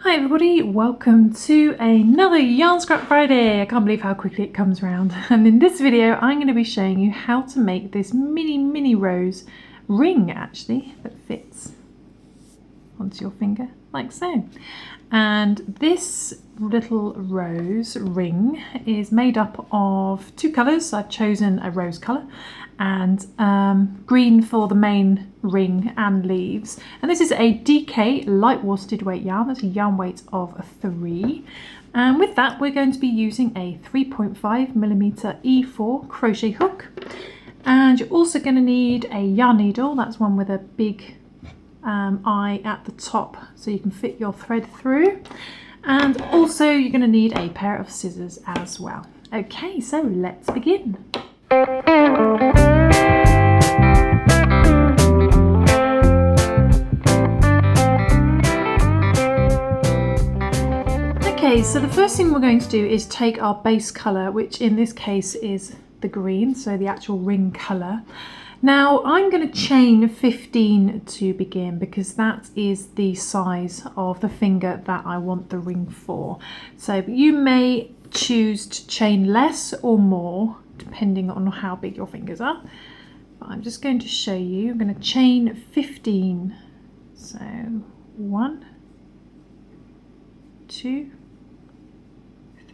Hi everybody, welcome to another Yarn Scrap Friday. I can't believe how quickly it comes around. And in this video I'm going to be showing you how to make this mini rose ring actually that fits onto your finger like so. And this little rose ring is made up of two colours. I've chosen a rose colour and green for the main ring and leaves. And this is a DK light worsted weight yarn. That's a yarn weight of 3. And with that we're going to be using a 3.5mm E4 crochet hook. And you're also going to need a yarn needle. That's one with a big eye at the top so you can fit your thread through, and also you're going to need a pair of scissors as well. Okay, so let's begin. Okay, so the first thing we're going to do is take our base colour, which in this case is the green, so the actual ring colour. Now I'm going to chain 15 to begin because that is the size of the finger that I want the ring for. So you may choose to chain less or more depending on how big your fingers are. But I'm just going to show you. I'm going to chain 15. So 1, 2,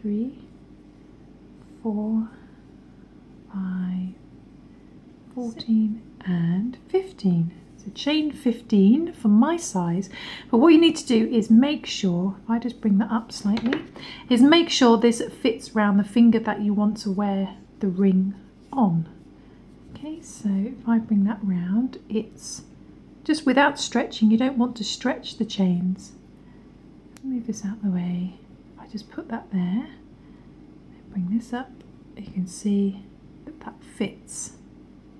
3, 4, 5, 14 and 15. So chain 15 for my size, but what you need to do is make sure, if I just bring that up slightly, is make sure this fits around the finger that you want to wear the ring on. Okay, so if I bring that round, it's just without stretching. You don't want to stretch the chains. Move this out of the way. If I just put that there, bring this up, you can see that that fits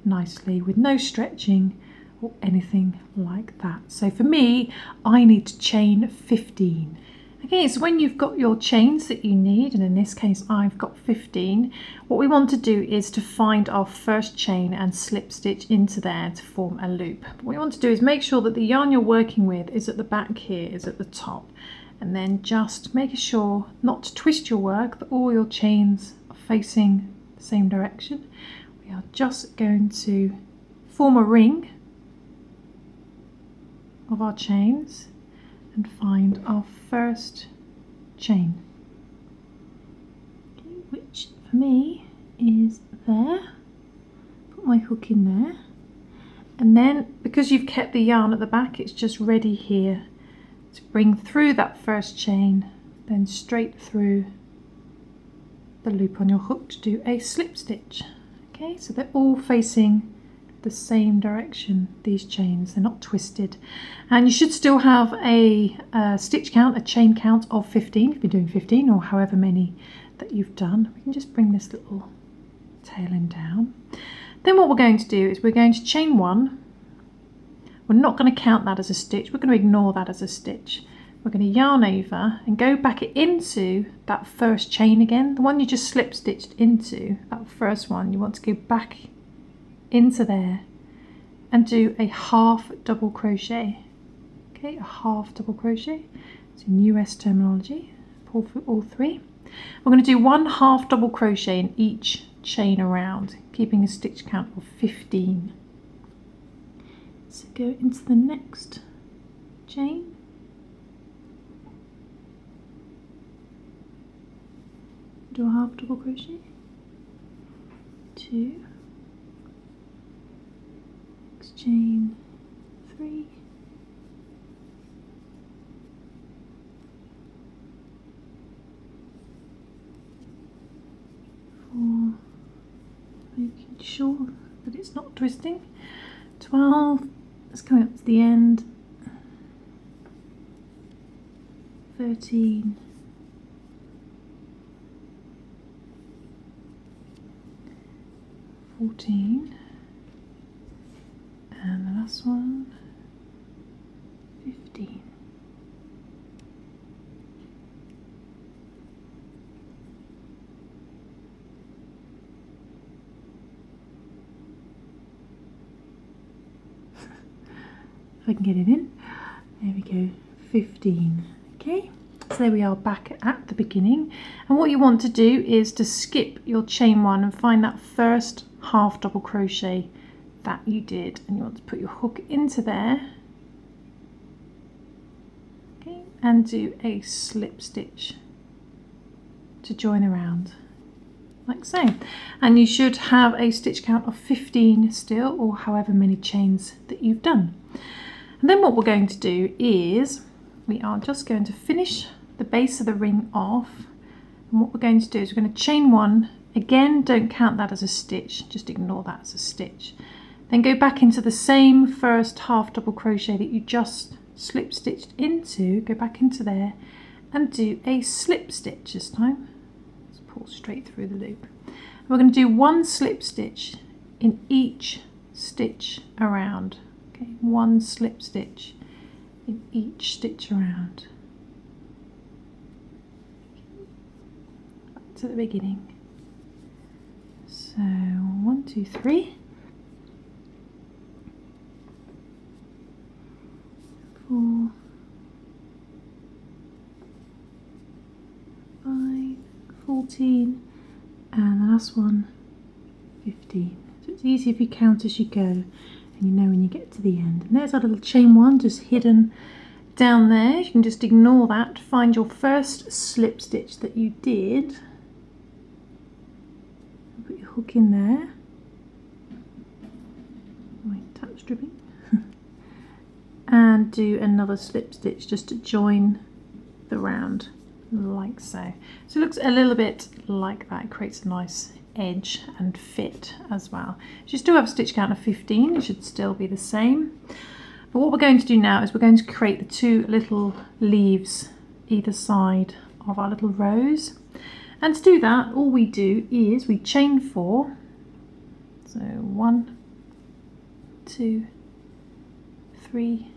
nicely with no stretching or anything like that. So for me, I need to chain 15. Okay, so when you've got your chains that you need, and in this case I've got 15, what we want to do is to find our first chain and slip stitch into there to form a loop. What we want to do is make sure that the yarn you're working with is at the back here, is at the top, and then just making sure not to twist your work, that all your chains are facing the same direction. We are just going to form a ring of our chains and find our first chain, okay, which for me is there. Put my hook in there, and then because you've kept the yarn at the back, it's just ready here to bring through that first chain, then straight through the loop on your hook to do a slip stitch. Okay, so they're all facing the same direction, these chains, they're not twisted. And you should still have a stitch count, a chain count of 15, if you're doing 15 or however many that you've done. We can just bring this little tail end down. Then what we're going to do is we're going to chain 1. We're not going to count that as a stitch, we're going to ignore that as a stitch. We're going to yarn over and go back into that first chain again, the one you just slip stitched into, that first one. You want to go back into there and do a half double crochet. Okay, a half double crochet. It's in US terminology. Pull through all 3. We're going to do 1 half double crochet in each chain around, keeping a stitch count of 15. So go into the next chain. Do a half double crochet, 2, next chain 3, 4, making sure that it's not twisting, 12, it's coming up to the end, 13, 14, and the last one, 15. If I can get it in, there we go, 15. Okay, So there we are back at the beginning, and what you want to do is to skip your chain 1 and find that first half double crochet that you did, and you want to put your hook into there, okay, and do a slip stitch to join around like so. And you should have a stitch count of 15 still, or however many chains that you've done. And then what we're going to do is we are just going to finish the base of the ring off, and what we're going to do is we're going to chain 1 again. Don't count that as a stitch, just ignore that as a stitch. Then go back into the same first half double crochet that you just slip stitched into, go back into there and do a slip stitch this time. Let's pull straight through the loop. And we're going to do 1 slip stitch in each stitch around, okay, 1 slip stitch in each stitch around. Back to the beginning. So 1, 2, 3, 4, 5, 14, and the last one 15. So it's easy if you count as you go, and you know when you get to the end. And there's our little chain 1 just hidden down there. You can just ignore that. Find your first slip stitch that you did, put your hook in there. My tap's dripping. And do another slip stitch just to join the round like so. So it looks a little bit like that. It creates a nice edge and fit as well. You still have a stitch count of 15, it should still be the same. But what we're going to do now is we're going to create the 2 little leaves either side of our little rose. And to do that, all we do is we chain 4. So 1, 2, 3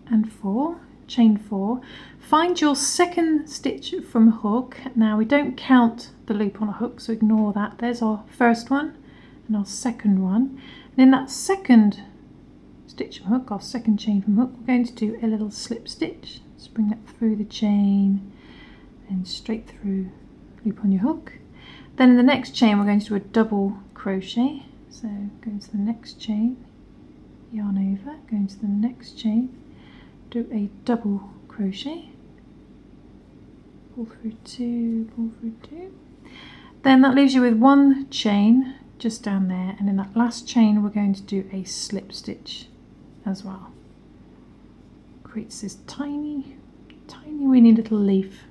and 4, chain 4. Find your second stitch from a hook. Now we don't count the loop on a hook, so ignore that. There's our first one and our second one. And in that second stitch from hook, our second chain from hook, we're going to do a little slip stitch. Just bring that through the chain and straight through, loop on your hook. Then in the next chain we're going to do a double crochet. So go into the next chain, yarn over, go into the next chain, do a double crochet, pull through 2, pull through 2. Then that leaves you with 1 chain just down there, and in that last chain we're going to do a slip stitch as well. Creates this tiny, tiny weeny little leaf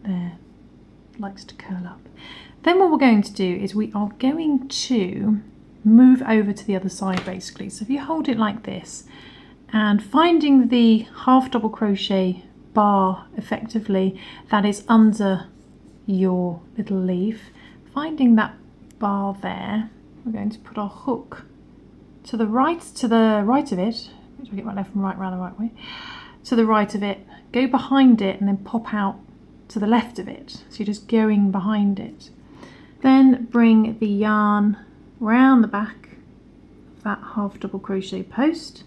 there, likes to curl up. Then what we're going to do is we are going to move over to the other side basically. So if you hold it like this and finding the half double crochet bar effectively that is under your little leaf, finding that bar there, we're going to put our hook to the right of it. Which I get my left and right round the right way. To the right of it, go behind it and then pop out to the left of it. So you're just going behind it. Then bring the yarn round the back of that half double crochet post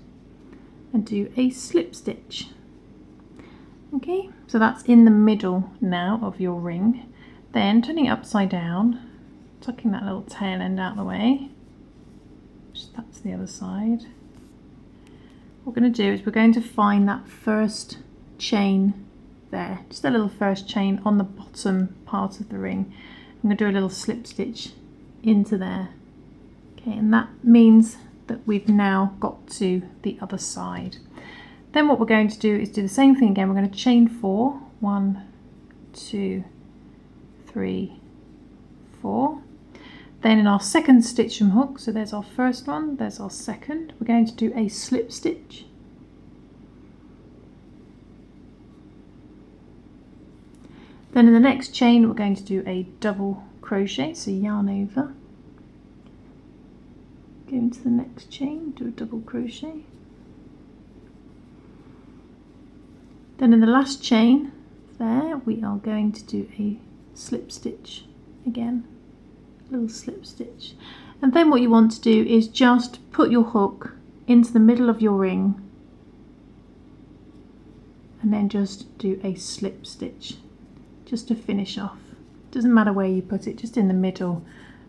and do a slip stitch. Okay, so that's in the middle now of your ring. Then turning it upside down, tucking that little tail end out of the way. That's the other side. What we're going to do is we're going to find that first chain there, just a little first chain on the bottom part of the ring. I'm going to do a little slip stitch into there. Okay, and that means that we've now got to the other side. Then what we're going to do is do the same thing again. We're going to chain 4, 1, 2, 3, 4. Then in our second stitch from hook, so there's our first one, there's our second, we're going to do a slip stitch. Then in the next chain we're going to do a double crochet, so yarn over, go into the next chain, do a double crochet. Then in the last chain there we are going to do a slip stitch again. Little slip stitch, and then what you want to do is just put your hook into the middle of your ring and then just do a slip stitch just to finish off. Doesn't matter where you put it, just in the middle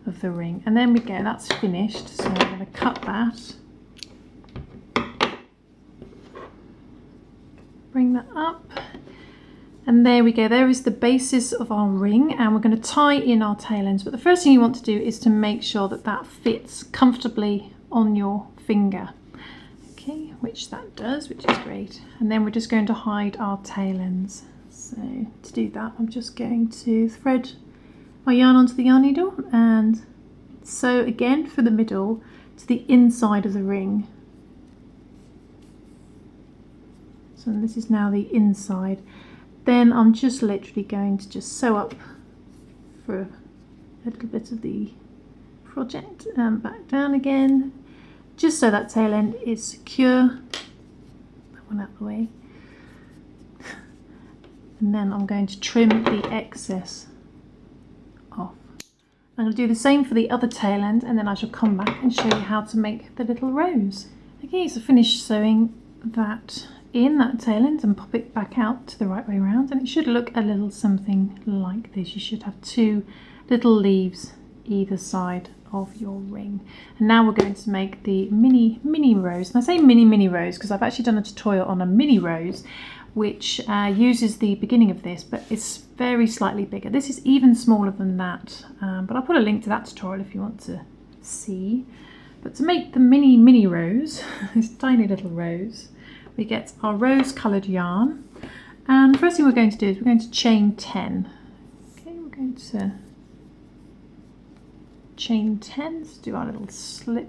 of the ring. And then we go, that's finished, so I'm going to cut that, bring that up, and there we go. There is the basis of our ring, and we're going to tie in our tail ends. But the first thing you want to do is to make sure that that fits comfortably on your finger. Okay, which that does, which is great. And then we're just going to hide our tail ends. So to do that, I'm just going to thread my yarn onto the yarn needle and sew again for the middle to the inside of the ring. So this is now the inside. Then I'm just literally going to just sew up for a little bit of the project and back down again, just so that tail end is secure. That one out of the way. And then I'm going to trim the excess off. I'm going to do the same for the other tail end, and then I shall come back and show you how to make the little rose. Okay, so finish sewing that in, that tail end, and pop it back out to the right way around, and it should look a little something like this. You should have two little leaves either side of your ring. And now we're going to make the mini rose. And I say mini rose because I've actually done a tutorial on a mini rose which uses the beginning of this, but it's very slightly bigger. This is even smaller than that, but I'll put a link to that tutorial if you want to see. But to make the mini rose, this tiny little rose, we get our rose coloured yarn, and the first thing we're going to do is we're going to chain 10. Okay, we're going to chain 10, let's do our little slip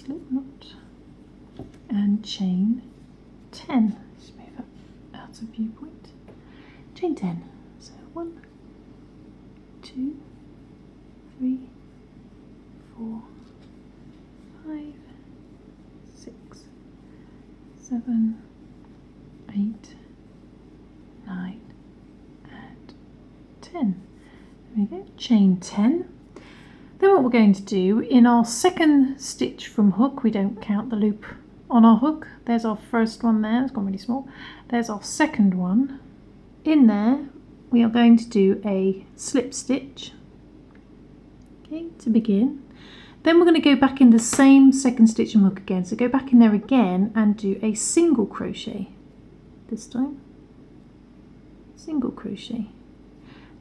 knot, and chain 10. Just move that out of viewpoint. Chain 10. So 1, 2, 3, 4, 5, 6, 7, 8, 9, and 10. There we go, chain 10. Then what we're going to do, in our second stitch from hook, we don't count the loop on our hook. There's our first one there, it's gone really small. There's our second one. In there, we are going to do a slip stitch, okay, to begin. Then we're going to go back in the same second stitch and hook again. So go back in there again and do a single crochet this time. Single crochet.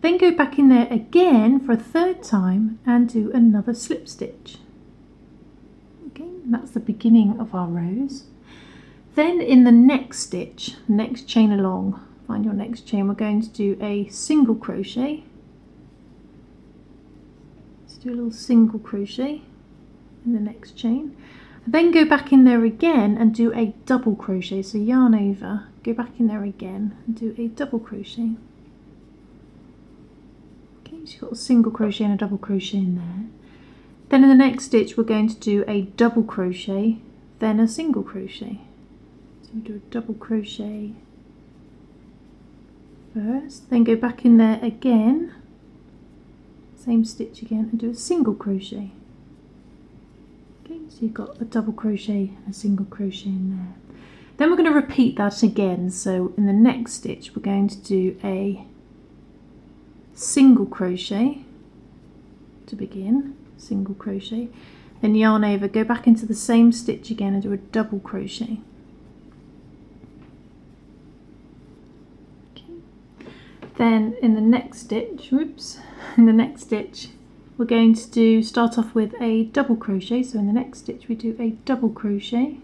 Then go back in there again for a third time and do another slip stitch. Okay, and that's the beginning of our rose. Then in the next stitch, next chain along, find your next chain, we're going to do a single crochet. Let's do a little single crochet in the next chain. And then go back in there again and do a double crochet. So yarn over, go back in there again and do a double crochet. So you've got a single crochet and a double crochet in there. Then in the next stitch we're going to do a double crochet, then a single crochet. So we do a double crochet first, then go back in there again, same stitch again, and do a single crochet. Okay, so you've got a double crochet and a single crochet in there. Then we're going to repeat that again. So in the next stitch we're going to do a single crochet to begin, single crochet, then yarn over, go back into the same stitch again and do a double crochet. Okay. Then in the next stitch, we're going to start off with a double crochet. So in the next stitch we do a double crochet,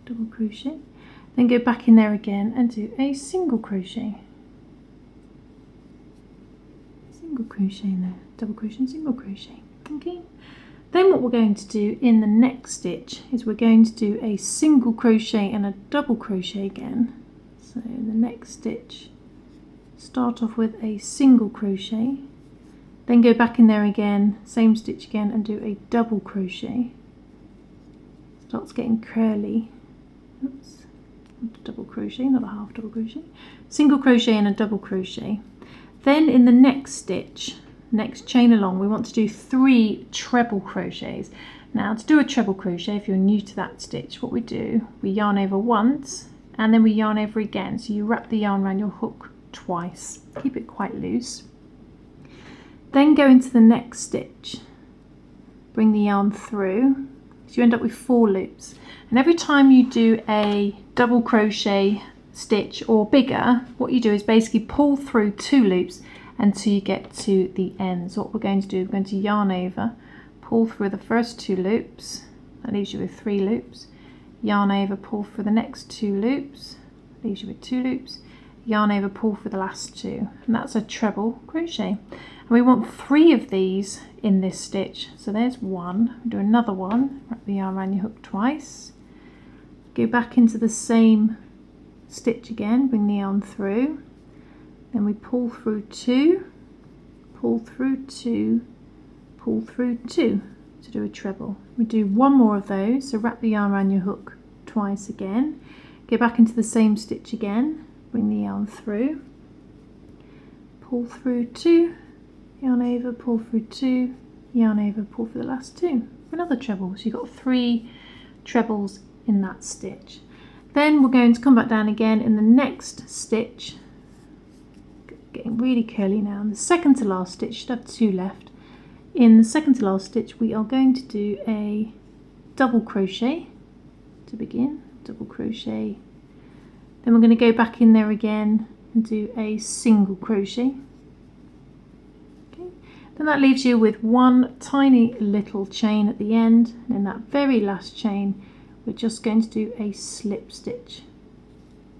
then go back in there again and do a single crochet. Single crochet in there, double crochet, single crochet. Okay. Then what we're going to do in the next stitch is we're going to do a single crochet and a double crochet again. So in the next stitch, start off with a single crochet, then go back in there again, same stitch again, and do a double crochet. Starts getting curly. Oops. Double crochet, not a half double crochet. Single crochet and a double crochet. Then in the next stitch, next chain along, we want to do 3 treble crochets. Now to do a treble crochet, if you're new to that stitch, what we do, we yarn over once and then we yarn over again. So you wrap the yarn around your hook twice, keep it quite loose. Then go into the next stitch, bring the yarn through, so you end up with 4 loops. And every time you do a double crochet stitch or bigger, what you do is basically pull through 2 loops until you get to the end. So what we're going to do, we're going to yarn over, pull through the first 2 loops, that leaves you with 3 loops, yarn over, pull through the next 2 loops, leaves you with 2 loops, yarn over, pull through the last 2, and that's a treble crochet. And we want 3 of these in this stitch. So there's one, do another one, wrap the yarn around your hook twice, go back into the same stitch again, bring the yarn through, then we pull through 2, pull through 2, pull through 2 to do a treble. We do 1 more of those, so wrap the yarn around your hook twice again, go back into the same stitch again, bring the yarn through, pull through 2, yarn over, pull through 2, yarn over, pull through the last 2 for another treble. So you've got 3 trebles in that stitch. Then we're going to come back down again in the next stitch, getting really curly now, in the second to last stitch, should have 2 left. In the second to last stitch we are going to do a double crochet to begin, double crochet, then we're going to go back in there again and do a single crochet. Okay. Then that leaves you with 1 tiny little chain at the end, and in that very last chain we're just going to do a slip stitch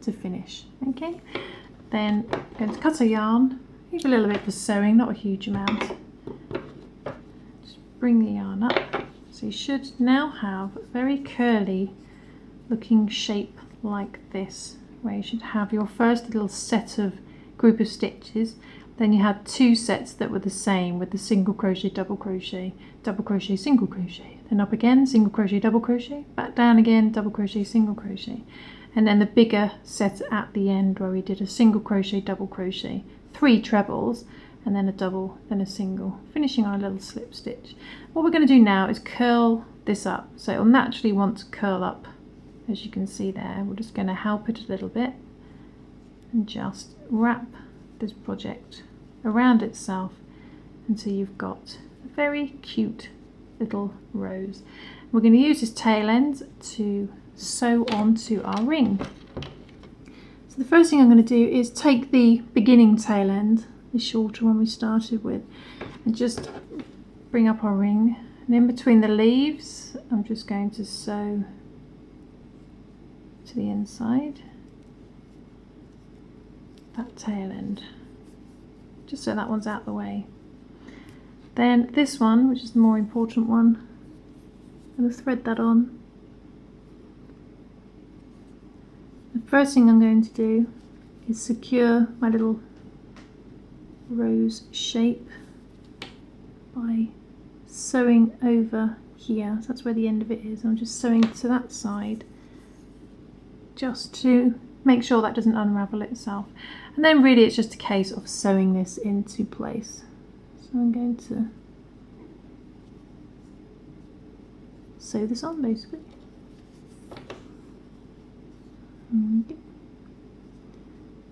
to finish. Okay, then I'm going to cut our yarn, leave a little bit for sewing, not a huge amount. Just bring the yarn up, so you should now have a very curly looking shape like this, where you should have your first little set of group of stitches, then you had 2 sets that were the same with the single crochet, double crochet, single crochet, then up again, single crochet, double crochet, back down again, double crochet, single crochet, and then the bigger set at the end where we did a single crochet, double crochet, 3 trebles, and then a double, then a single, finishing on a little slip stitch. What we're going to do now is curl this up, so it'll naturally want to curl up, as you can see there. We're just going to help it a little bit and just wrap this project around itself until you've got a very cute little rose. We're going to use this tail end to sew onto our ring. So the first thing I'm going to do is take the beginning tail end, the shorter one we started with, and just bring up our ring, and in between the leaves I'm just going to sew to the inside that tail end, just so that one's out of the way. Then this one, which is the more important one, I'm going to thread that on. The first thing I'm going to do is secure my little rose shape by sewing over here. So that's where the end of it is. I'm just sewing to that side just to make sure that doesn't unravel itself, and then really it's just a case of sewing this into place. So I'm going to sew this on basically. Okay.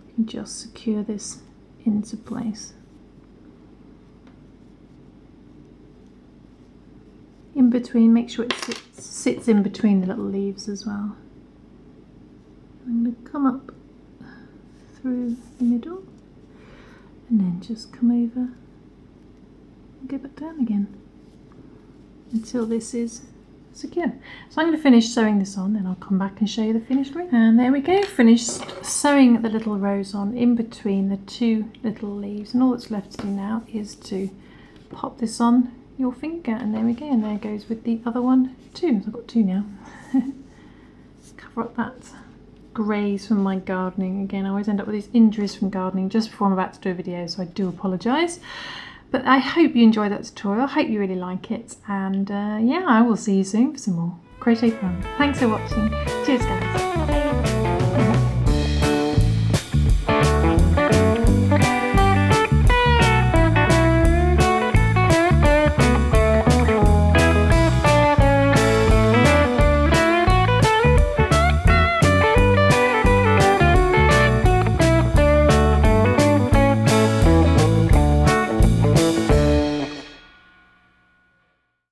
You can just secure this into place. In between, make sure it sits in between the little leaves as well. I'm going to come up through the middle and then just come over and go back down again until this is secure. So I'm going to finish sewing this on, then I'll come back and show you the finished ring. And there we go, finished sewing the little rose on in between the 2 little leaves, and all that's left to do now is to pop this on your finger, and there we go, and there goes with the other one too. So I've got 2 now. Cover up that greys from my gardening. Again, I always end up with these injuries from gardening just before I'm about to do a video, so I do apologise. But I hope you enjoyed that tutorial. I hope you really like it, and yeah, I will see you soon for some more crochet fun. Thanks for watching. Cheers guys.